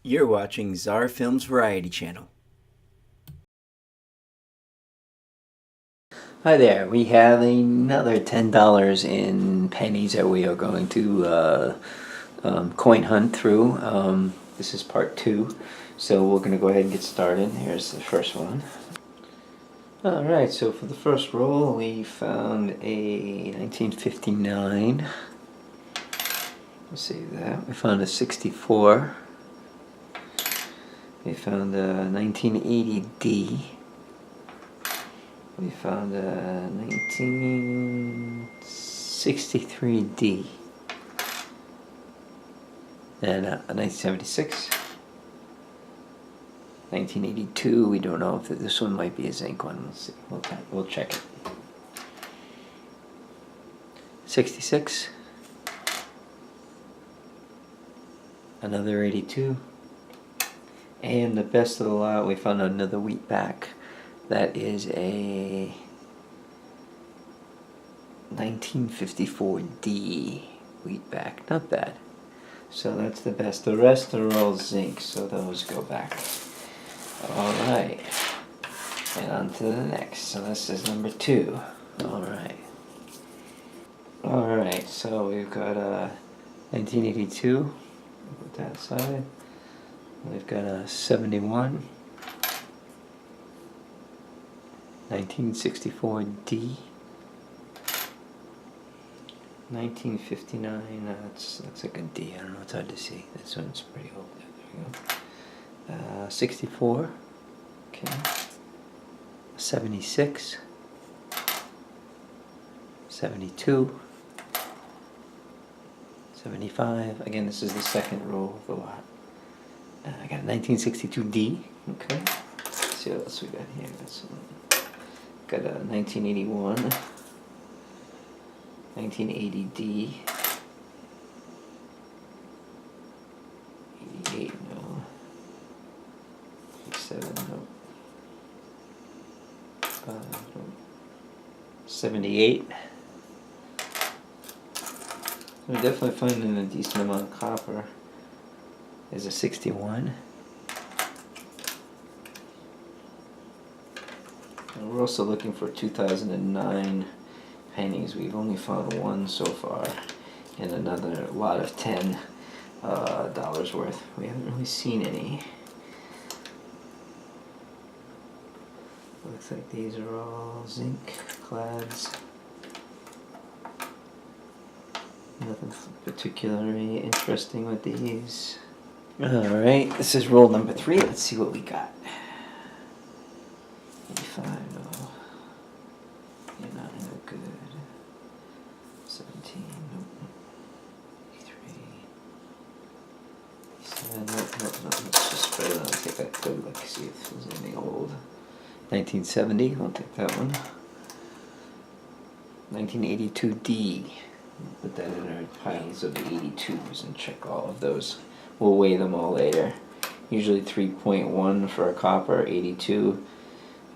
You're watching Czar Films Variety Channel. Hi there, we have another $10 in pennies that we are going to coin hunt through. This is part 2, so we're going to go ahead and get started. Here's the first one. Alright, so for the first roll we found a 1959. Let's see that. We found a 64. We found a 1980D. We found a 1963D. And a 1976. 1982. We don't know if this one might be a zinc one. We'll see. We'll check it. 66. Another 82. And the best of the lot, we found another wheat back. That is a 1954D wheat back. Not bad. So that's the best. The rest are all zinc, so those go back. Alright. And on to the next. So this is number 2. Alright. Alright, so we've got a 1982. Put that aside. We've got a 71, 1964D, 1959. That's a good D. I don't know. It's hard to see. This one's pretty old. There we go. 64. Okay. 76. 72. 75. Again, this is the second row of the lot. I got a 1962D. Okay. Let's see what else we got here. Got a 1981. 1980D. 88, no. 87, no. 78. We're definitely finding a decent amount of copper. There's a 61. And we're also looking for 2009 pennies. We've only found one so far, and another lot of $10 worth. We haven't really seen any. Looks like these are all zinc clads. Nothing particularly interesting with these. Alright, this is roll number 3. Let's see what we got. 85, no. 89, no good. 17, nope. 83. 87, nope. Let's just spread it out and take a good look, see if there's anything old. 1970, I'll take that one. 1982D. Put that in our piles of the 82s and check all of those. We'll weigh them all later. Usually 3.1 for a copper, 82.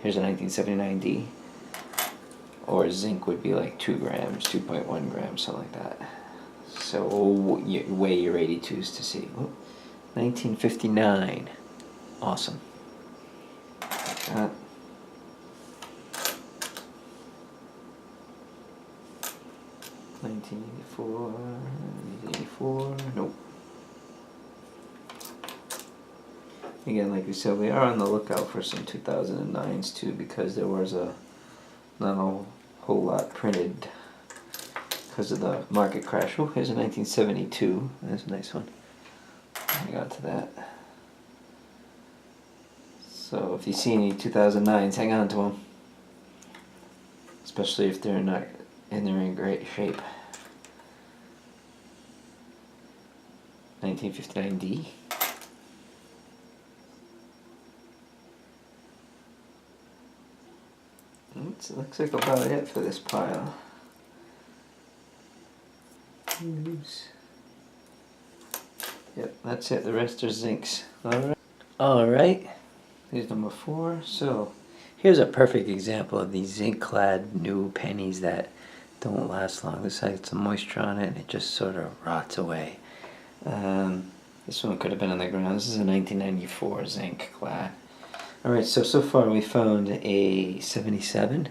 Here's a 1979D. Or zinc would be like 2 grams, 2.1 grams, something like that. So we'll weigh your 82s to see. Whoop. 1959. Awesome. Like that. 1984, 1984, nope. Again, like we said, we are on the lookout for some 2009s too, because there was not a whole lot printed because of the market crash. Oh, here's a 1972. That's a nice one. I got to that. So if you see any 2009s, hang on to them. Especially if they're not in great shape. 1959D. Oops, it looks like about it for this pile. Oops. Yep, that's it. The rest are zincs. Alright. Alright. Here's number 4. So, here's a perfect example of these zinc-clad new pennies that don't last long. This has some moisture on it and it just sort of rots away. This one could have been on the ground. This is a 1994 zinc clad. Alright, so far we found a 77.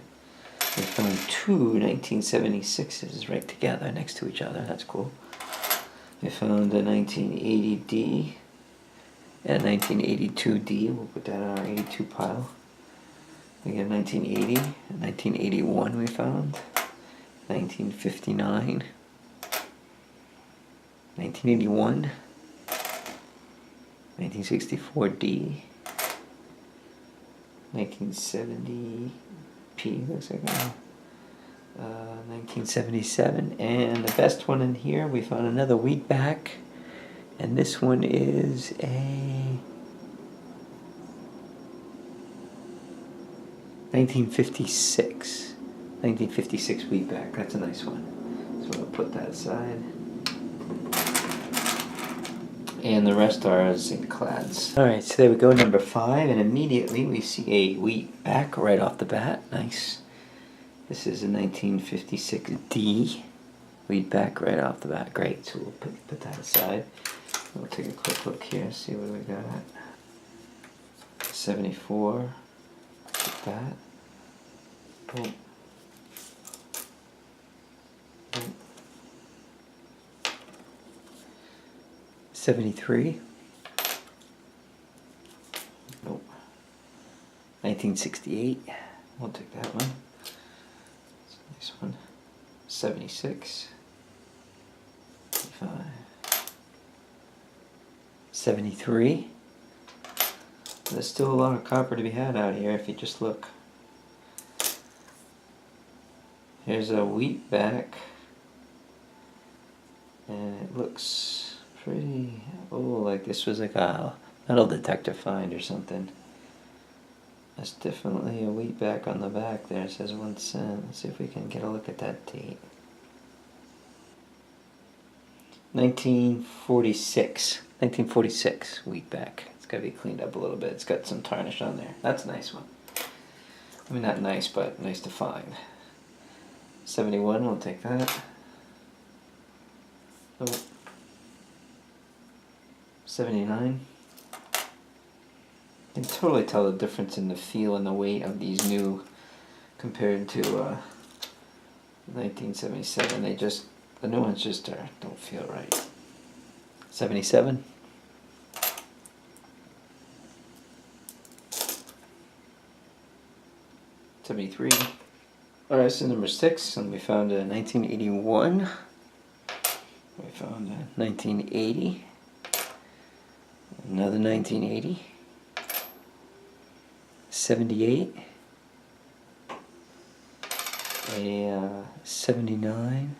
We found two 1976s right together next to each other. That's cool. We found a 1980D and a 1982D. We'll put that in our 82 pile. We got a 1980, a 1981 we found, 1959, 1981, 1964D, 1970P, looks like 1977, and the best one in here, we found another wheatback, and this one is a 1956 wheatback. That's a nice one. So we'll put that aside. And the rest are zinc clads. Alright, so there we go, number 5, and immediately we see a wheatback right off the bat. Nice. This is a 1956D wheatback right off the bat. Great, so we'll put that aside. We'll take a quick look here, see what we got. 74. Put that. Boom. Boom. 73. Nope. 1968. We'll take that one. This one. 76. 75. 73. There's still a lot of copper to be had out here if you just look. Here's a wheatback, and it looks pretty, like this was like a metal detector find or something. There's definitely a wheatback on the back there. It says 1 cent. Let's see if we can get a look at that date. 1946 wheatback. It's got to be cleaned up a little bit. It's got some tarnish on there. That's a nice one. I mean, not nice, but nice to find. 71, we'll take that. Oh. 79. You can totally tell the difference in the feel and the weight of these new compared to 1977. The new ones just don't feel right. 77. 73. Alright, so number 6, and we found a 1981. We found a 1980. Another 1980. 78. A 79.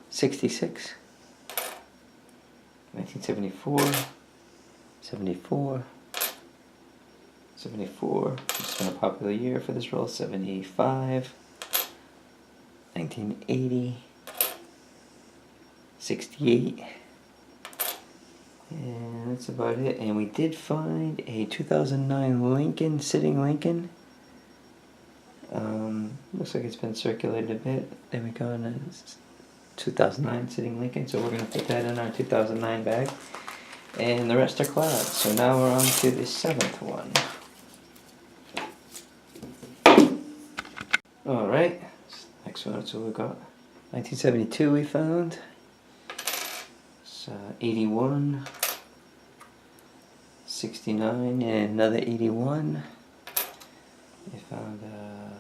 66. 1974. 74. 74, it's been a popular year for this roll. 75, 1980, 68, and that's about it. And we did find a 2009 Lincoln, sitting Lincoln. Looks like it's been circulated a bit. There we go, and it's 2009 sitting Lincoln, so we're going to put that in our 2009 bag. And the rest are clouds. So now we're on to the 7th one. Alright, next one, that's what we got. 1972 we found. It's 81, 69, and another 81. We found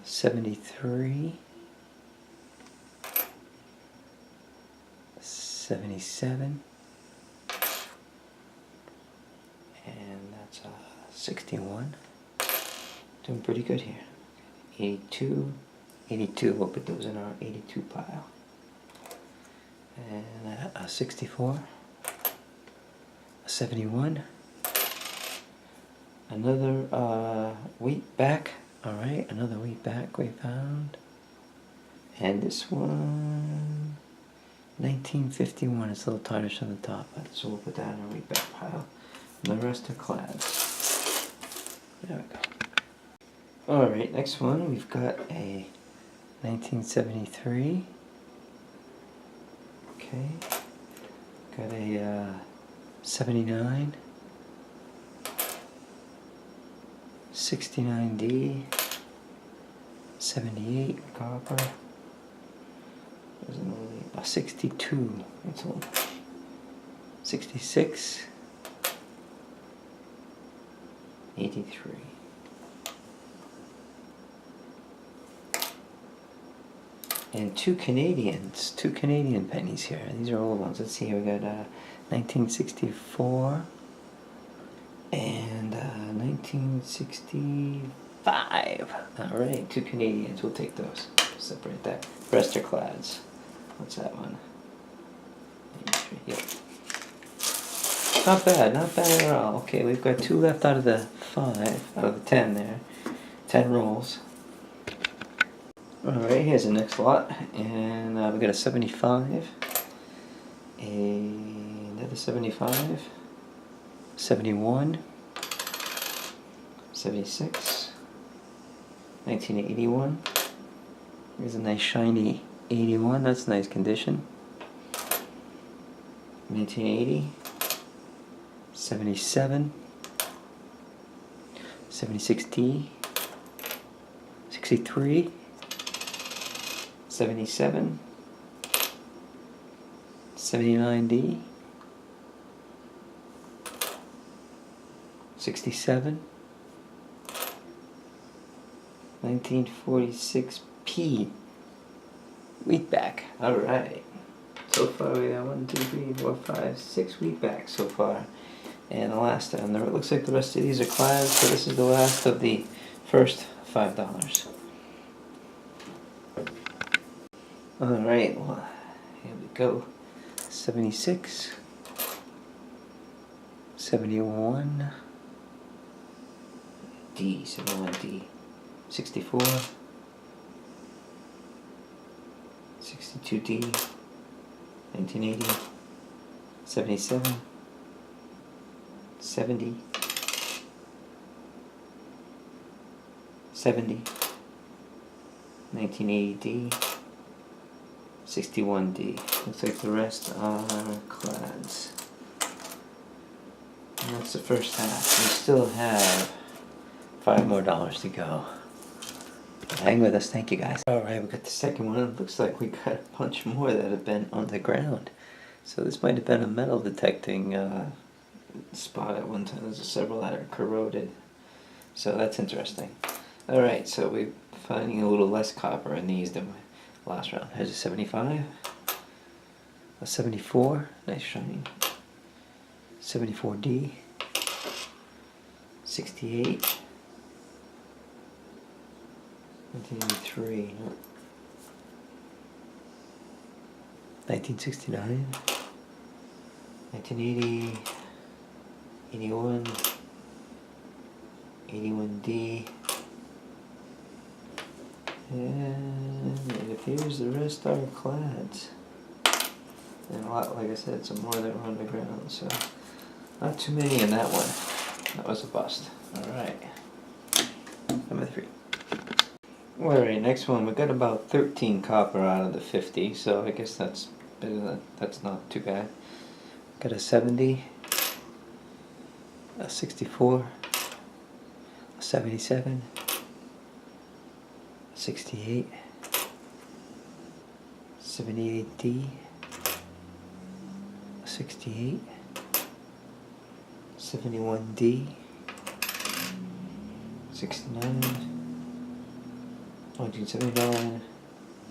73, 77, and that's 61. Doing pretty good here. 82. 82, we'll put those in our 82 pile. And a 64, a 71, another wheatback. Alright, another wheatback we found. And this one, 1951, it's a little tarnish on the top, so we'll put that in our wheatback pile. And the rest are clads. There we go. Alright, next one, we've got a 1973. Okay. Got a 79, 69D, 78 copper. There's a 62. That's all. 66, 83. And two Canadian pennies here. These are old ones. Let's see here. We got 1964 and 1965. All right, two Canadians. We'll take those. Separate that. Rest are clads. What's that one? 83. Yep. Not bad at all. Okay, we've got two left out of the 10 there. 10 rolls. Alright, here's the next lot, and we got a 75, another 75, 71, 76, 1981, here's a nice shiny 81, that's nice condition, 1980, 77, 76D, 63, 77, 79D, 67, 1946P, wheatback. Alright, so far we got 1, 2, 3, 4, 5, 6 wheatbacks so far. And the last one, it looks like the rest of these are clads, so this is the last of the first $5. Alright, well, here we go. 76, 71, D, 71D, 64, 62D, 1980, 77, 70, 70, 1980D, 61D. Looks like the rest are clads. And that's the first half. We still have $5 more to go. Hang with us, thank you guys. Alright, we got the second one. It looks like we got a bunch more that have been on the ground. So this might have been a metal detecting spot at one time. There's several that are corroded. So that's interesting. Alright, so we're finding a little less copper in these than last round. Here's a 75, a 74, nice shiny, 74D, 68, 1983, 1969, 1980, 81, 81D, and it appears the rest are clads. And a lot, like I said, some more that were on the ground, so not too many in that one. That was a bust. Alright. Number 3. Alright, next one. We got about 13 copper out of the 50, so I guess that's not too bad. Got a 70, a 64, a 77, 68, 78D, 68, 71D, 69, 1979,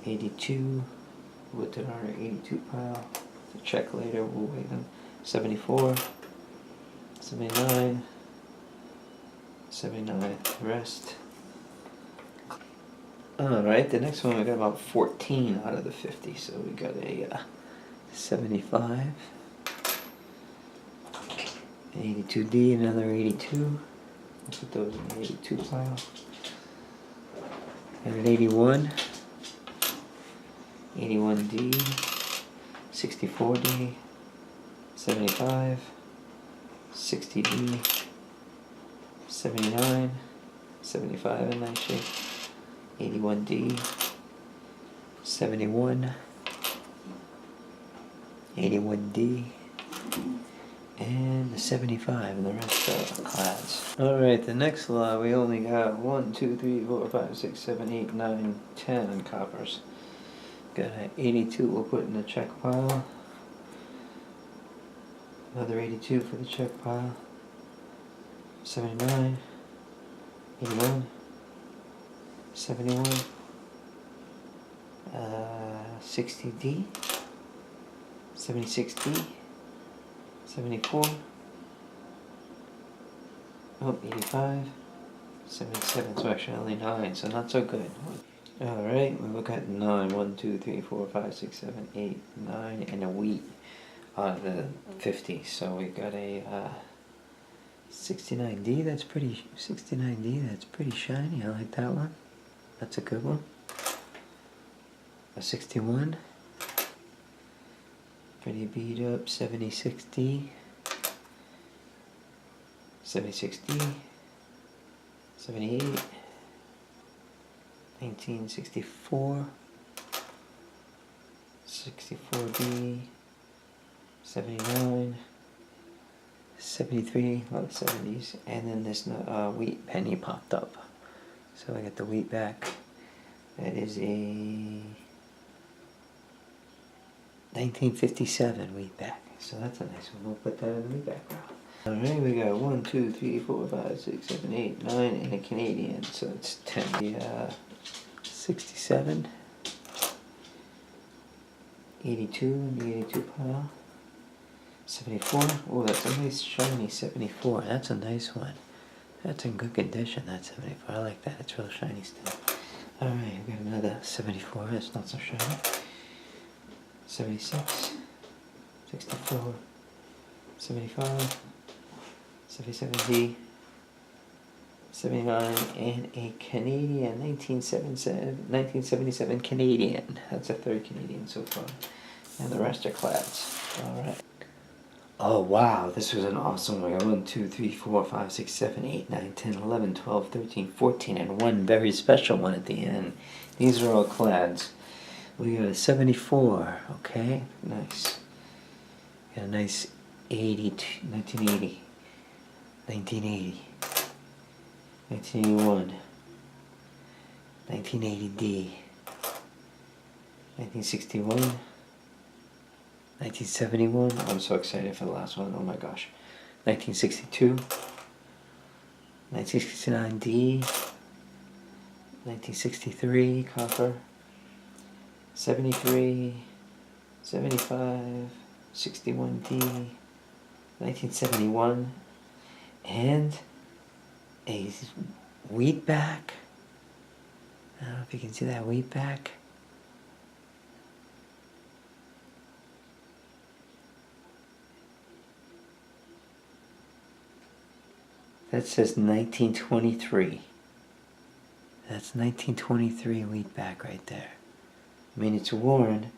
82, we'll do our 82 pile, to check later, we'll weigh them, 74, 79, 79, the rest. Alright, the next one we got about 14 out of the 50, so we got a 75, 82D, another 82, we'll put those in the 82 pile, and an 81, 81D, 64D, 75, 60D, 79, 75 in nice shape, 81D, 71, 81D, and the 75, and the rest are clads. Alright, the next lot, we only got 1, 2, 3, 4, 5, 6, 7, 8, 9, 10 coppers. Got an 82 we'll put in the check pile. Another 82 for the check pile. 79, 81, 71, 60D, 76D, 74, 85, 77, so actually only 9, so not so good. Alright, we look at 9, 1, 2, 3, 4, 5, 6, 7, 8, 9, and a wheat out of the 50. So we got a 69D, that's pretty, 69D, that's pretty shiny, I like that one. That's a good one. A 61, pretty beat up, 76D, 76D, 78, 1964, 64D, 79, 73, a lot of 70s, and then this wheat penny popped up. So I got the wheat back. That is a 1957 wheat back. So that's a nice one. We'll put that in the wheat back now. Alright, we got 1, 2, 3, 4, 5, 6, 7, 8, 9, and a Canadian. So it's 10. The 67, 82 in the 82 pile. 74. Oh, that's a nice shiny 74. That's a nice one. That's in good condition, that 74. I like that. It's real shiny still. Alright, we got another 74. That's not so shiny. 76. 64. 75. 77D. 79. And a Canadian 1977 Canadian. That's a third Canadian so far. And the rest are clads. Alright. Oh wow, this was an awesome one. I got 1, 2, 3, 4, 5, 6, 7, 8, 9, 10, 11, 12, 13, 14, and one very special one at the end. These are all clads. We got a 74, okay, nice. Got a nice 1980, 1980, 1981, 1980D, 1961, 1971, I'm so excited for the last one, oh my gosh. 1962, 1969D, 1963, copper, 73, 75, 61D, 1971, and a wheat back. I don't know if you can see that wheat back. That says 1923. That's 1923 wheat back right there. I mean, it's worn,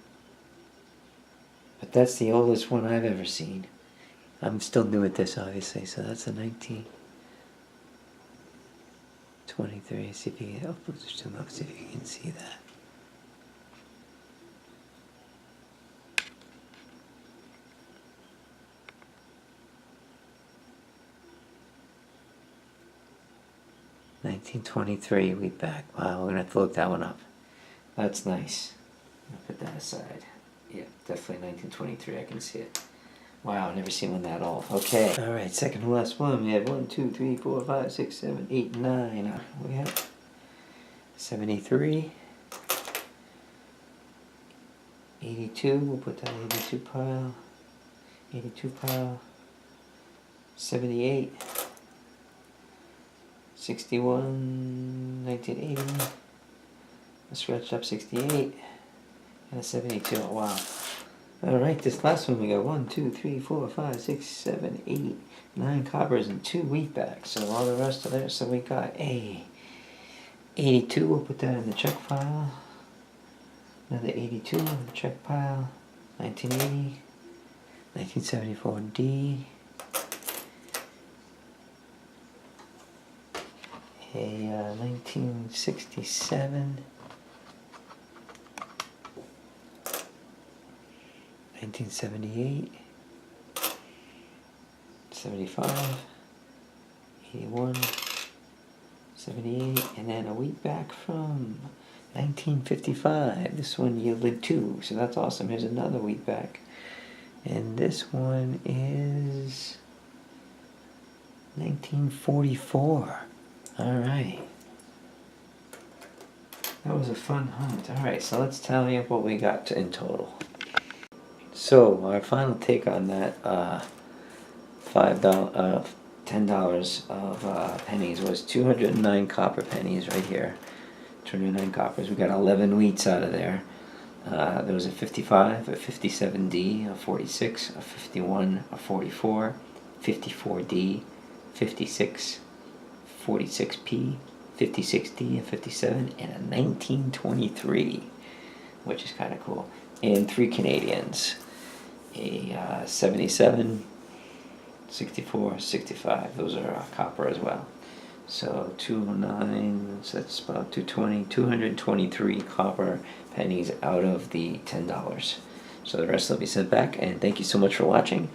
but that's the oldest one I've ever seen. I'm still new at this, obviously, so that's a 1923. See if you can, zoom up, see if you can see that. $1923 wheat back. Wow, we're gonna have to look that one up. That's nice. I'll put that aside. Yeah, definitely 1923. I can see it. Wow, I've never seen one that old. Okay. All right, second to last one. We have 1, 2, 3, 4, 5, 6, 7, 8, 9. We have 73. 82. We'll put that in 82 pile. 82 pile. 78. 61, 1980, a scratched up 68, and a 72. Oh, wow. Alright, this last one we got 1, 2, 3, 4, 5, 6, 7, 8, 9 coppers and 2 wheat backs. So all the rest of there. So we got a 82. We'll put that in the check pile. Another 82 in the check pile. 1980, 1974D. A 1967, 1978, 75, 81, 78, and then a wheat back from 1955. This one yielded 2, so that's awesome. Here's another wheat back. And this one is 1944. Alright. That was a fun hunt. Alright, so let's tally up what we got in total. So, our final take on that $10 of pennies was 209 copper pennies right here. 209 coppers. We got 11 wheats out of there. There was a 55, a 57D, a 46, a 51, a 44, 54D, 56, 46P, 56D, a 57, and a 1923, which is kind of cool. And 3 Canadians, a 77, 64, 65. Those are copper as well. So 209, so that's about 220, 223 copper pennies out of the $10. So the rest will be sent back, and thank you so much for watching.